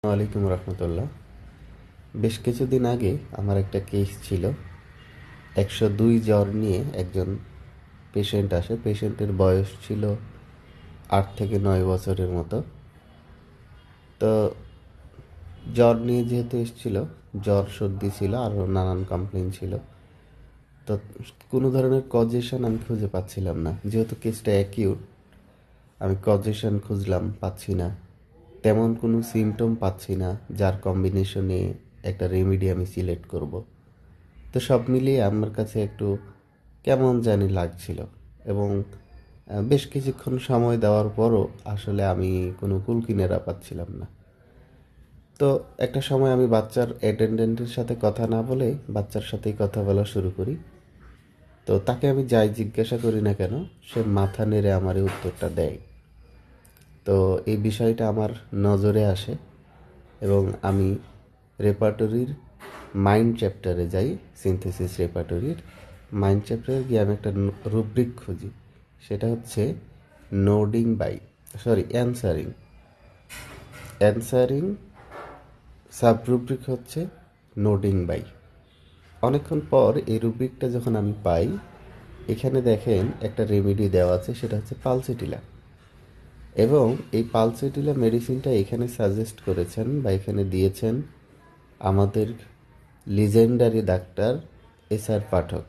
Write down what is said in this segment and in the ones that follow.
ওয়ালাইকুম রহমতুল্লাহ। বেশ কিছুদিন আগে আমার একটা কেস ছিল। 102 জ্বর নিয়ে একজন পেশেন্ট আসে। পেশেন্টের বয়স ছিল 8 থেকে 9 বছরের মতো। তো জ্বর নিয়ে যেহেতু এসেছিল, জ্বর সর্দি ছিল, আরও নানান কমপ্লেন ছিল। তো কোনো ধরনের কজেশন আমি খুঁজে পাচ্ছিলাম না। যেহেতু কেসটা অ্যাকিউট, আমি কজেশন খুঁজলাম, পাচ্ছি না। তেমন কোনো সিমটম পাচ্ছি না যার কম্বিনেশনে একটা রেমেডি আমি সিলেক্ট করব। তো সব মিলিয়ে আমার কাছে একটু কেমন জানি লাগছিল। এবং বেশ কিছুক্ষণ সময় দেওয়ার পরও আসলে আমি কোনো কুলকিনারা পাচ্ছিলাম না। তো একটা সময় আমি বাচ্চার অ্যাটেন্ডেন্টের সাথে কথা না বলে বাচ্চার সাথেই কথা বলা শুরু করি। তো তাকে আমি যাই জিজ্ঞাসা করি না কেন, সে মাথা নেড়ে আমার এই উত্তরটা দেয়। তো এই বিষয়টা আমার নজরে আসে এবং আমি রেপার্টরির মাইন্ড চ্যাপ্টারে যাই। সিনথেসিস রেপার্টরির মাইন্ড চ্যাপ্টারে গিয়ে আমি একটা রুব্রিক খুঁজি। সেটা হচ্ছে nodding by, answering. Answering sub rubric হচ্ছে নোডিং বাই। অনেকক্ষণ পর এই রুব্রিকটা যখন আমি পাই, এখানে দেখেন একটা রেমেডি দেওয়া আছে, সেটা হচ্ছে পালসেটিলা। এবং এই পালসেটিলা মেডিসিনটা এখানে সাজেস্ট করেছেন বা এখানে দিয়েছেন আমাদের লিজেন্ডারি ডাক্তার এস আর পাঠক।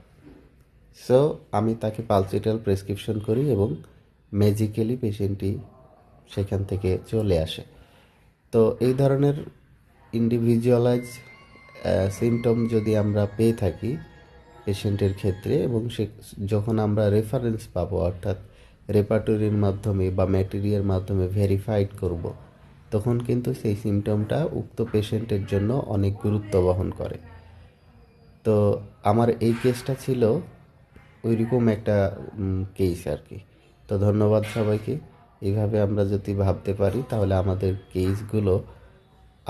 সো আমি তাকে পালসেটাল প্রেসক্রিপশন করি এবং ম্যাজিক্যালি পেশেন্টটি সেখান থেকে চলে আসে। তো এই ধরনের ইন্ডিভিজুয়ালাইজ সিমটম যদি আমরা পেয়ে থাকি পেশেন্টের ক্ষেত্রে, এবং সে যখন আমরা রেফারেন্স পাবো, অর্থাৎ রেপার্টরির মাধ্যমে বা ম্যাটেরিয়ার মাধ্যমে ভেরিফাইড করব, তখন কিন্তু সেই সিমটমটা উক্ত পেশেন্টের জন্য অনেক গুরুত্ব বহন করে। তো আমার এই কেসটা ছিল ওইরকম একটা কেস আর কি। তো ধন্যবাদ সবাইকে। এইভাবে আমরা যদি ভাবতে পারি তাহলে আমাদের কেসগুলো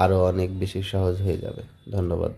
আরও অনেক বেশি সহজ হয়ে যাবে। ধন্যবাদ।